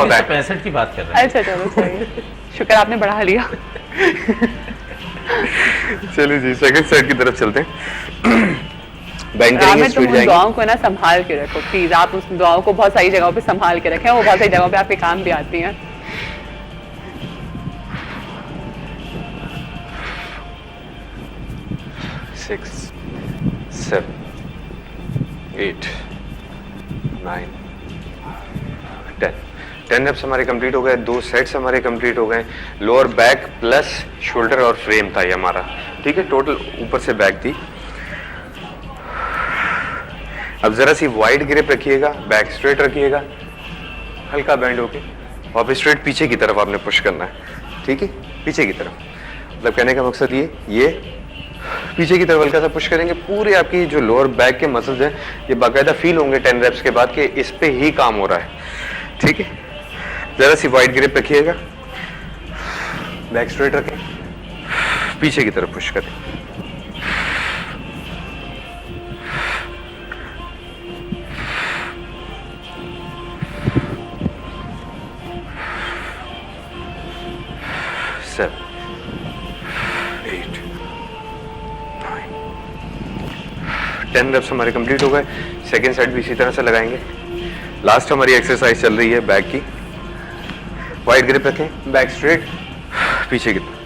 होता है। 1965 की बात कर रहे हैं। अच्छा चलो सही, शुक्र आपने बढ़ा लिया। चलिए जी सेकंड सेट की तरफ चलते हैं। बैंक करेंगे, तुम स्पीड उन जाएंगे। दुआओं को ना संभाल के रखो प्लीज, आप उस दुआओं को बहुत सारी जगहों पे संभाल के रखें, वो बहुत सारी जगहों पे आपके काम भी आती हैं। 6 7 8 9 10 10 रेप्स हमारे कंप्लीट हो गए, 2 सेट्स हमारे कंप्लीट हो गए। लोअर बैक प्लस शोल्डर और फ्रेम था ये हमारा, ठीक है। टोटल ऊपर से बैक थी। अब जरा सी वाइड ग्रिप रखिएगा, बैक स्ट्रेट रखिएगा, हल्का बैंड होके वापस स्ट्रेट पीछे की तरफ आपने पुश करना है, ठीक है, पीछे की तरफ। मतलब कहने का मकसद ये पीछे की तरफ हल्का सा पुश करेंगे, पूरे आपकी जो लोअर बैक के मसल्स हैं ये बाकायदा फील होंगे 10 रेप्स के बाद कि इस पे ही काम हो रहा है, ठीक है। जरा सी वाइड ग्रिप रखिएगा, बैक स्ट्रेट रखें, पीछे की तरफ पुश करें। सेवन 8 9 10 रेप्स हमारे कंप्लीट हो गए। सेकेंड सेट भी इसी तरह से लगाएंगे। लास्ट हमारी एक्सरसाइज चल रही है बैक की। वाइड ग्रिप रखें, बैक स्ट्रेट, पीछे की तरफ।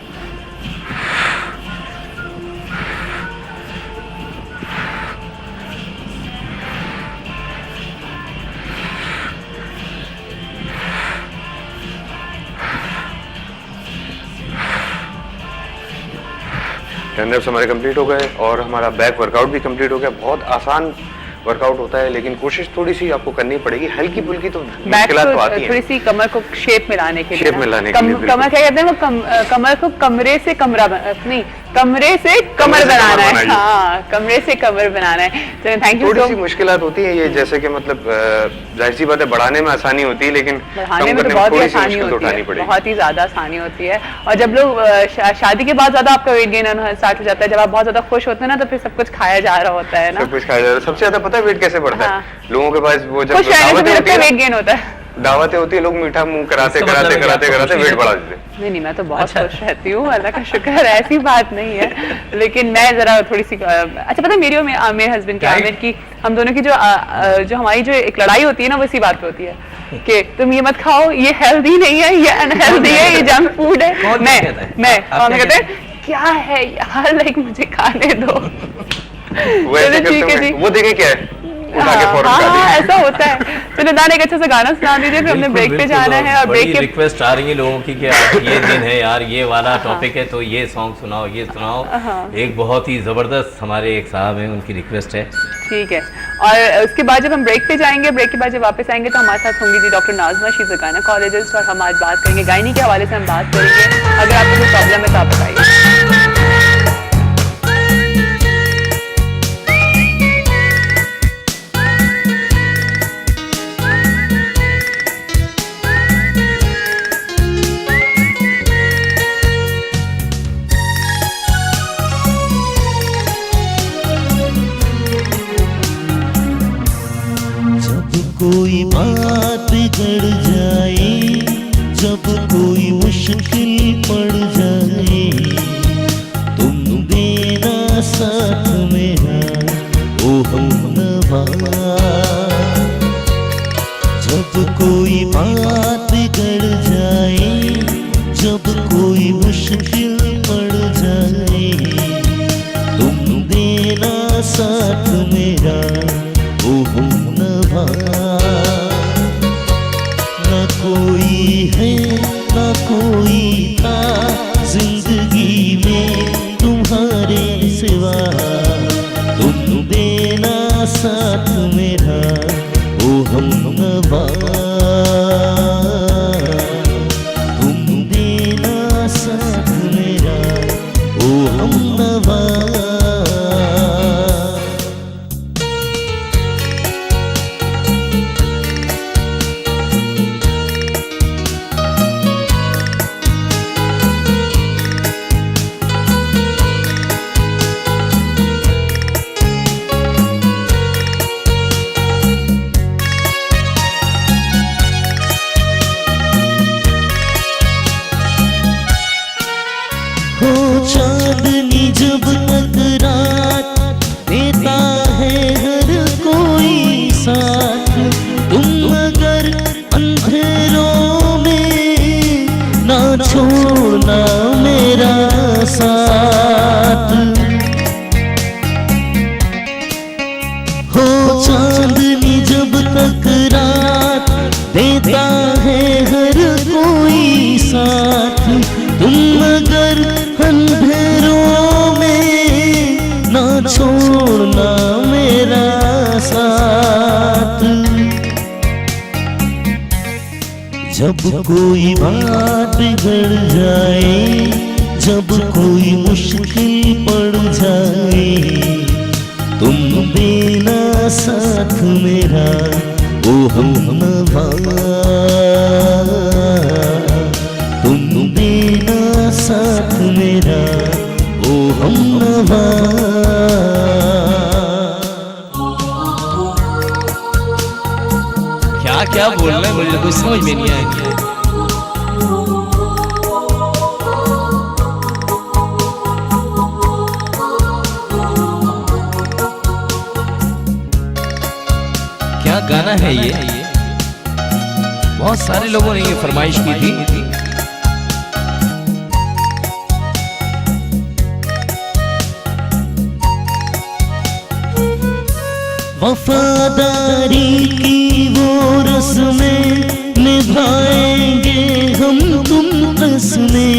टेन रेप्स हमारे कंप्लीट हो गए और हमारा बैक वर्कआउट भी कंप्लीट हो गया। बहुत आसान वर्कआउट होता है लेकिन कोशिश थोड़ी सी आपको करनी पड़ेगी, हल्की फुल्की तो मुश्किलात तो आती हैं। थोड़ी सी कमर को शेप में लाने के लिए, शेप में लाने के लिए कमर क्या कहते हैं वो कमर को कमरे से कमरा नहीं, कमरे से कमर बनाना है। हाँ, कमरे से कमर बनाना है। तो थैंक यू। थोड़ी सी मुश्किलात होती है ये, जैसे कि मतलब जाहिर सी बात है बढ़ाने में आसानी होती है लेकिन बढ़ाने में तो बहुत ही आसानी होती है, बहुत ही ज्यादा आसानी होती है। और जब लोग शादी के बाद ज्यादा आपका वेट गेन स्टार्ट हो जाता है, जब आप बहुत ज्यादा खुश होते हैं ना तो फिर सब कुछ खाया जा रहा होता है ना, सब कुछ खाया जा रहा है। सबसे ज्यादा पता है वेट कैसे बढ़ता है? लोगों के पास वो जब खुश रहने से लगता है वेट गेन होता है। दावतें होती है, लोग मीठा मुंह कराते कराते कराते कराते वेट बढ़ा देते। नहीं, मैं तो बहुत खुश रहती हूँ, अल्लाह का शुक्र है, ऐसी बात नहीं है। लेकिन मैं जरा थोड़ी सी अच्छा पता है मेरे हस्बैंड की, आमिर की, हम दोनों की जो हमारी जो एक लड़ाई होती है ना वो इसी बात पे होती है कि तुम ये मत खाओ, ये हेल्दी नहीं है, ये अनहेल्दी है, ये जंक फूड है। मैं कहते हैं क्या है यार, लाइक मुझे खाने दो। ठीक है जी, वो देखे क्या है हाँ, ऐसा होता है। तो निदान एक अच्छा सा गाना सुना दीजिए, फिर हमने ब्रेक पे जाना है। और ब्रेक के रिक्वेस्ट आ रही है लोगों की कि आज ये दिन है यार, ये वाला टॉपिक है तो ये सॉन्ग सुनाओ, ये सुनाओ। एक बहुत ही जबरदस्त हमारे एक साहब हैं, उनकी रिक्वेस्ट है। ठीक है। और उसके बाद जब हम ब्रेक पे जाएंगे, ब्रेक के बाद जब वापस आएंगे तो हमारे साथ होंगी जी doctor Nazma, she is a gynaecologist, और हम आज बात करेंगे गायनी के हवाले से हम बात करेंगे। अगर आपको कोई प्रॉब्लम है तो आप बताइए। कोई बात गड़ जाए, जब कोई मुश्किल पड़ जाए, तुम देना साथ मेरा ओ हमनवा। जब कोई बात गड़ जाए, जब कोई मुश्किल पड़ जाए, तुम देना साथ मेरा ओ हमनवा। न कोई है न कोई था जिंदगी में तुम्हारे सिवा, तुम देना छोड़ना मेरा साथ। हो चांदनी जब तक रात देता है हर कोई साथ, तुम मगर अंधेरों में ना छोड़ना मेरा साथ। जब कोई बात बिगड़ जाए, जब कोई मुश्किल पड़ जाए, तुम देना साथ मेरा ओ हमनवा, तुम देना साथ मेरा ओ हमनवा। क्या क्या बोल रहे हैं मुझे कुछ समझ में नहीं आया। क्या गाना है ये? बहुत सारे लोगों ने ये फरमाइश की थी। वफादारी की वो रस्में निभाएंगे हम तुम रस्में,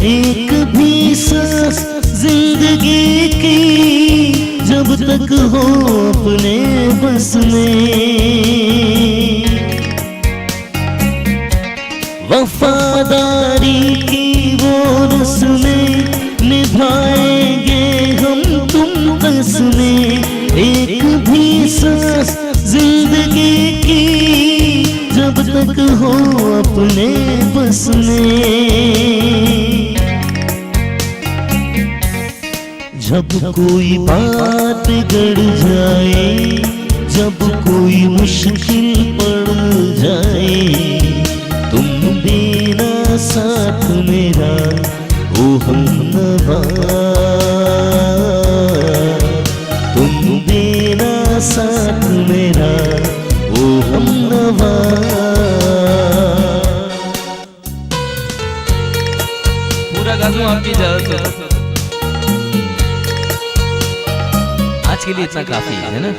एक भी सांस जिंदगी की जब तक हो अपने बस में। वफादारी की वो रस्में निभाएंगे हम तुम रस्में, एक भी सांस जिंदगी की जब तक हो अपने बस में। जब कोई बात बिगड़ जाए, जब कोई मुश्किल पड़ जाए, तुम देना साथ मेरा ओ हमनवा, तुम देना साथ मेरा ओ हमनवा। पूरा गा दूं आपकी इजाजत से? आज के लिए इतना काफी है ना?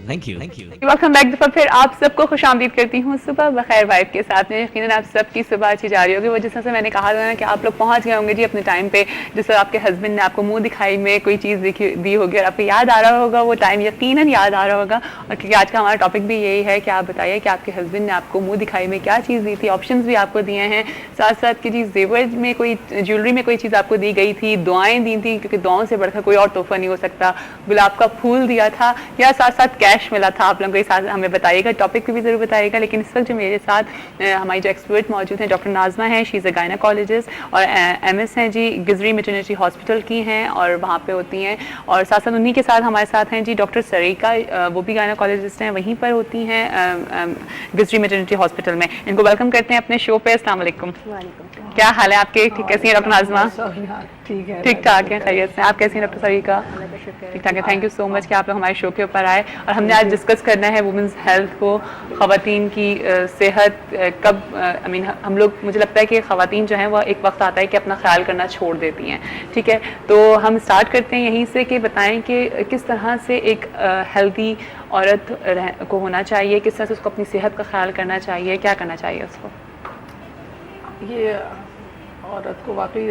Thank you. Welcome back. दफा फिर आप सबको खुशामदीद करती हूँ सुबह बखैर वाइब के साथ में। यकीनन आप सबकी सुबह अच्छी जा रही होगी। वो जिस तरह से मैंने कहा था ना कि आप लोग पहुँच गए होंगे जी अपने टाइम पे, जिस तरह आपके हस्बैंड ने आपको मुंह दिखाई में कोई चीज़ दी होगी और आपको याद आ रहा होगा वो टाइम, यकीनन याद आ रहा होगा। और क्योंकि आज का हमारा टॉपिक भी यही है कि आप बताइए कि आपके हस्बैंड ने आपको मुँह दिखाई में क्या चीज़ दी थी। ऑप्शन भी आपको दिए हैं, साथ साथ की चीज़ जेवर में कोई ज्वेलरी में कोई चीज़ आपको दी गई थी, दुआएँ दी थी, क्योंकि दुआओं से बढ़कर कोई और तोहफा नहीं हो सकता, गुलाब का फूल दिया था, या साथ साथ कैश मिला था। आप लोगों के साथ हमें बताइएगा, टॉपिक भी ज़रूर बताइएगा। लेकिन इस वक्त जो मेरे साथ हमारी जो एक्सपर्ट मौजूद हैं, डॉक्टर नाज़मा हैं, शी इज़ अ गायनेकोलॉजिस्ट और MS हैं जी, गिजरी मैटरनिटी हॉस्पिटल की हैं और वहाँ पे होती हैं। और साथ साथ उन्हीं के साथ हमारे साथ हैं जी डॉक्टर सरीका, वो भी गायनेकोलॉजिस्ट हैं, वहीं पर होती हैं गिजरी मैटरनिटी हॉस्पिटल में। इनको वेलकम करते हैं अपने शो पे। अस्सलाम वालेकुम। क्या हाल है आपके? ठीक कैसी हैं डॉक्टर नाज़मा? ठीक है, ठीक ठाक है, खैरियत से। आप कैसी हैं डॉक्टर सरीका? ठीक ठाक है। थैंक यू सो मच कि आप लोग हमारे शो के ऊपर आए। और हमने आज डिस्कस करना है वुमेंस हेल्थ को, ख़वातीन की सेहत कब हम लोग, मुझे लगता है कि ख़वातीन जो हैं वह एक वक्त आता है कि अपना ख्याल करना छोड़ देती हैं। ठीक है, तो हम स्टार्ट करते हैं यहीं से कि बताएं कि किस तरह से एक हेल्दी औरत को होना चाहिए, किस तरह से उसको अपनी सेहत का ख्याल करना चाहिए, क्या करना चाहिए उसको। ये औरत को वाकई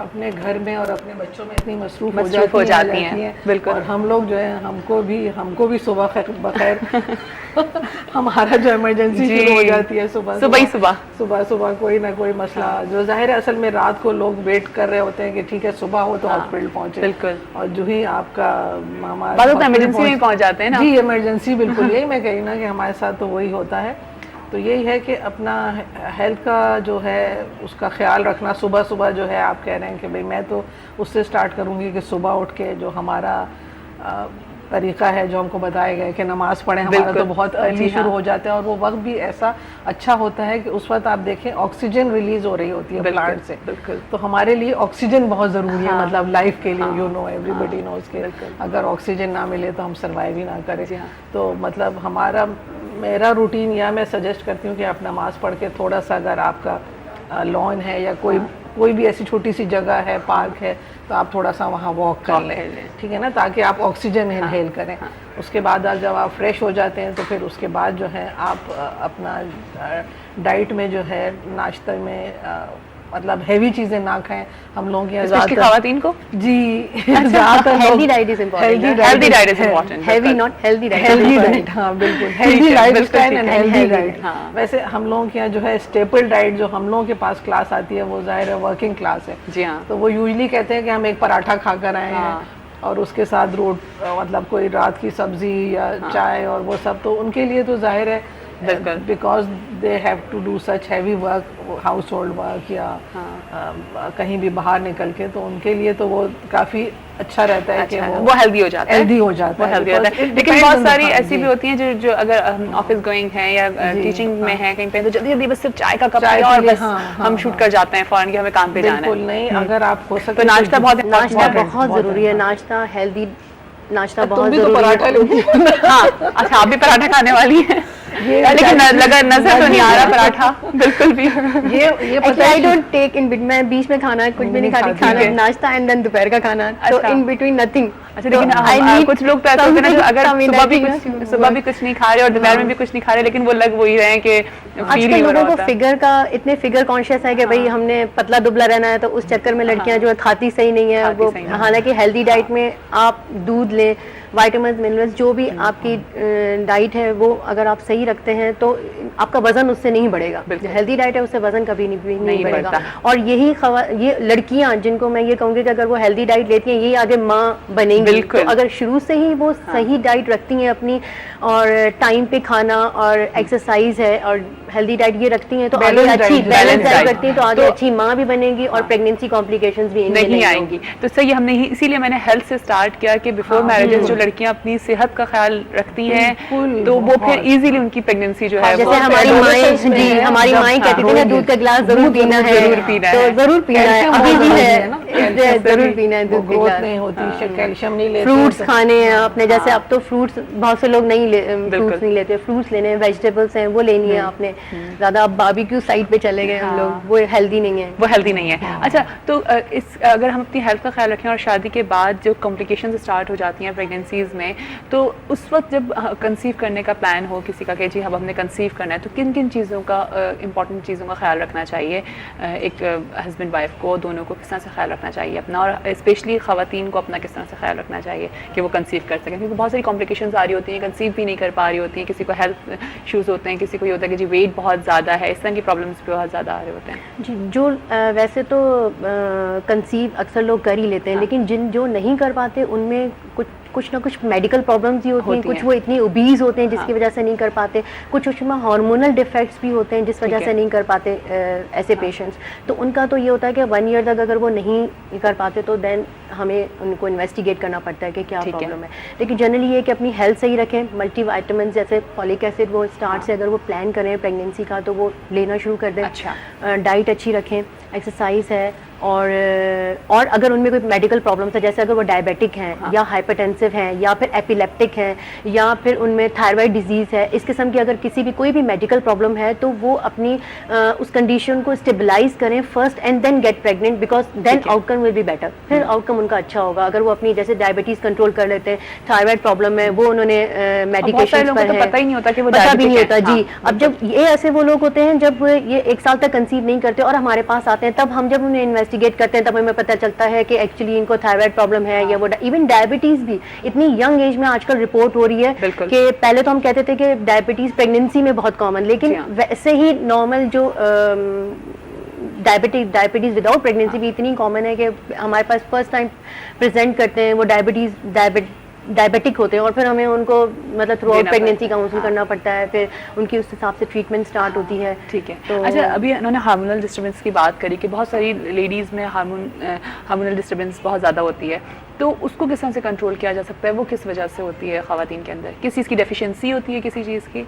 अपने घर में और अपने बच्चों में इतनी मसरूफ हो जाती हैं। बिल्कुल। और हम लोग जो है हमको भी सुबह बखैर हमारा जो इमरजेंसी शुरू हो जाती है सुबह कोई ना कोई मसला, जो जाहिर है असल में रात को लोग वेट कर रहे होते हैं कि ठीक है सुबह हो तो हॉस्पिटल पहुंचे। बिल्कुल। और जो ही आपका हमारा इमरजेंसी में पहुंच जाते हैं ना जी, इमरजेंसी बिल्कुल। यही मैं कही ना कि हमारे साथ तो वही होता है। तो यही है कि अपना हेल्थ का जो है उसका ख्याल रखना। सुबह सुबह जो है आप कह रहे हैं कि भाई मैं तो उससे स्टार्ट करूँगी कि सुबह उठ के जो हमारा तरीका है जो हमको बताया गया कि नमाज़ पढ़ें, हमारा तो बहुत अर्ली शुरू हो जाता है। और वो वक्त भी ऐसा अच्छा होता है कि उस वक्त आप देखें ऑक्सीजन रिलीज हो रही होती है प्लांट से। तो हमारे लिए ऑक्सीजन बहुत ज़रूरी है, मतलब लाइफ के लिए। यू नो एवरीबडी नोज के अगर ऑक्सीजन ना मिले तो हम सर्वाइव ही ना करें। तो मतलब मेरा रूटीन या मैं सजेस्ट करती हूँ कि आप नमाज़ पढ़ के थोड़ा सा अगर आपका लॉन है या कोई भी ऐसी छोटी सी जगह है, पार्क है, तो आप थोड़ा सा वहाँ वॉक कर लें, ठीक है ना, ताकि आप ऑक्सीजन इनहेल करें। उसके बाद जब आप फ्रेश हो जाते हैं तो फिर उसके बाद जो है आप अपना डाइट में जो है नाश्ते में मतलब हैवी चीजें ना खाएं। हम लोग यहाँ स्पेशली खवातीन को जी ज़्यादातर healthy diet is important, healthy diet is important, heavy not healthy diet, healthy diet, हाँ बिल्कुल, healthy life style and healthy healthy diet. वैसे हम लोगों के यहाँ जो है स्टेपल डाइट जो हम लोगों के पास क्लास आती है वो जाहिर है वर्किंग क्लास है, जी हाँ, तो वो यूजली कहते हैं कि हम एक पराठा खाकर आए हैं और उसके साथ मतलब कोई रात की सब्जी या चाय और वो सब, तो उनके लिए तो जाहिर है because they have to do such heavy work, household work या कहीं भी बाहर निकल के, तो उनके लिए तो वो काफी अच्छा रहता है कि वो हेल्दी हो जाता है, हेल्दी हो जाता है। लेकिन बहुत सारी ऐसी भी होती हैं जो अगर ऑफिस गोइंग है या टीचिंग में है कहीं पे, तो जल्दी जल्दी बस सिर्फ चाय का कप पिया और बस हम शूट कर जाते हैं फौरन कि हमें काम पे जाना है। बिल्कुल नहीं, अगर आप हो सके तो नाश्ता बहुत जरूरी है, नाश्ता हेल्दी, नाश्ता बहुत तो जरूरी है। हाँ अच्छा, आप भी पराठा खाने वाली हैं, लेकिन लगा नजर तो नहीं आ रहा पराठा बिल्कुल भी। ये पता I don't take in between, मैं बीच में खाना कुछ भी नहीं खाती, खाना नाश्ता एंड देन दोपहर का खाना, तो इन बिटवीन नथिंग। अच्छा, लेकिन कुछ लोग तो ऐसे होते हैं ना जो अगर सुबह भी कुछ नहीं खा रहे और दोपहर में भी कुछ नहीं खा रहे, लेकिन वो लग वही रहे हैं कि आजकल लोगों को फिगर का इतने फिगर कॉन्शियस है कि भाई हमने पतला दुबला रहना है, तो उस चक्कर में लड़कियां जो है खाती सही नहीं है वो। हालांकि हेल्दी डाइट में आप दूध लें, विटामिन मिनरल्स जो भी आपकी डाइट है वो अगर आप सही रखते हैं तो आपका वजन उससे नहीं बढ़ेगा। जो हेल्दी डाइट है उससे वजन कभी नहीं बढ़ेगा। और ये लड़कियां जिनको मैं ये कहूँगी कि अगर वो हेल्दी डाइट लेती हैं ये आगे माँ बनेंगी, तो अगर शुरू से ही वो सही डाइट रखती हैं अपनी और टाइम पे खाना और एक्सरसाइज है और हेल्दी डाइट ये रखती हैं तो आगे अच्छी बैलेंस डाइट रखती हैं तो आगे अच्छी माँ भी बनेगी और प्रेगनेंसी कॉम्प्लिकेशंस भी नहीं आएंगी। तो सही हमने इसीलिए मैंने हेल्थ से स्टार्ट किया कि बिफोर मैरिजेस जो लड़कियां अपनी सेहत का ख्याल रखती हैं तो वो फिर इजीली उनकी प्रेगनेंसी जो है, जैसे हमारी माएँ कहती थी ना दूध का गिलास जरूर पीना है, तो जरूर पीना है, अभी भी है, जरूर पीना है दूध का गिलास, नहीं होती कैल्शियम नहीं लेते, फ्रूट्स खाने हैं आपने, जैसे अब तो फ्रूट्स बहुत से लोग फ्रूट्स नहीं लेते, फ्रूट्स लेने हैं, वेजिटेबल्स हैं वो लेनी है आपने, ज्यादा अब बारबेक्यू साइड पे चले गए हम लोग, वो हेल्दी नहीं है, वो हेल्दी नहीं है। अच्छा, तो अगर हम अपनी हेल्थ का ख्याल रखें और शादी के बाद जो कॉम्प्लिकेशन स्टार्ट हो जाती हैं प्रेगनेंसीज में, तो उस वक्त जब कंसीव करने का प्लान हो किसी का कि जी अब हमने कंसीव करना है, तो किन किन चीज़ों का इंपॉर्टेंट चीज़ों का ख्याल रखना चाहिए एक हस्बैंड वाइफ को, दोनों को किस तरह से ख्याल रखना चाहिए अपना, और स्पेशली ख़वातीन को अपना किस तरह से ख्याल रखना चाहिए कि वो कंसीव कर सकें, क्योंकि बहुत सारी कॉम्प्लिकेशंस आ रही होती हैं, कंसीव भी नहीं कर पा रही होती हैं, किसी को हेल्थ इशूज़ होते हैं, किसी को ये होता है कि जी वेट बहुत ज़्यादा है, इस तरह की प्रॉब्लम्स भी बहुत ज़्यादा आ रहे होते हैं। जी, जो वैसे तो कंसीव अक्सर लोग कर ही लेते हैं, लेकिन जो नहीं कर पाते उनमें कुछ ना कुछ मेडिकल प्रॉब्लम्स भी होती हैं, कुछ वो इतनी ओबीज होते हैं जिसकी वजह से नहीं कर पाते, कुछ उसमें हार्मोनल डिफेक्ट्स भी होते हैं जिस वजह से नहीं कर पाते ऐसे पेशेंट्स, तो उनका तो ये होता है कि 1 ईयर तक अगर वो नहीं कर पाते तो देन हमें उनको इन्वेस्टिगेट करना पड़ता है कि क्या प्रॉब्लम है। लेकिन जनरली ये कि अपनी हेल्थ सही रखें, मल्टीविटामिन जैसे फॉलिक एसिड वो स्टार्ट से अगर वो प्लान करें प्रेगनेंसी का तो वो लेना शुरू कर दें। अच्छा, डाइट अच्छी रखें, एक्सरसाइज है, और अगर उनमें कोई मेडिकल प्रॉब्लम्स है जैसे अगर वो डायबिटिक हैं या हाइपरटेंसिव हैं या फिर एपिलेप्टिक हैं या फिर उनमें थायराइड डिजीज़ है, इस किस्म की अगर किसी भी कोई भी मेडिकल प्रॉब्लम है तो वो अपनी उस कंडीशन को स्टेबलाइज करें first and then get pregnant, because then outcome will be better, फिर आउटकम उनका अच्छा होगा। अगर वो अपनी जैसे डायबिटीज़ कंट्रोल कर लेते हैं, थायराइड प्रॉब्लम है वो उन्होंने मेडिकेशन पर है, पता ही नहीं होता कि वो पता भी नहीं होता जी। अब जब ये ऐसे वो लोग होते हैं जब ये 1 साल तक कंसीव नहीं करते और हमारे पास आते हैं, तब हम जब उन्हें इन्वेस्टिगेट करते हैं तब हमें पता चलता है कि एक्चुअली इनको थायराइड प्रॉब्लम है या वो इवन डायबिटीज भी इतनी यंग एज में आजकल रिपोर्ट हो रही है कि पहले तो हम कहते थे कि डायबिटीज प्रेगनेंसी में बहुत कॉमन, लेकिन वैसे ही नॉर्मल जो डायबिटीज विदाउट प्रेगनेंसी भी इतनी कॉमन है कि हमारे पास फर्स्ट टाइम प्रेजेंट करते हैं वो डायबिटिक होते हैं और फिर हमें उनको मतलब थ्रू आउट प्रेगनेंसी काउंसिल करना पड़ता है, फिर उनकी उस हिसाब से ट्रीटमेंट स्टार्ट होती है। ठीक है। तो अच्छा, अभी उन्होंने हार्मोनल डिस्टर्बेंस की बात करी कि बहुत सारी लेडीज़ में हार्मोनल डिस्टर्बेंस बहुत ज़्यादा होती है, तो उसको किस तरह से कंट्रोल किया जा सकता है? वो किस वजह से होती है ख़वातीन के अंदर? किस चीज़ की डेफिशिएंसी होती है किसी चीज़ की?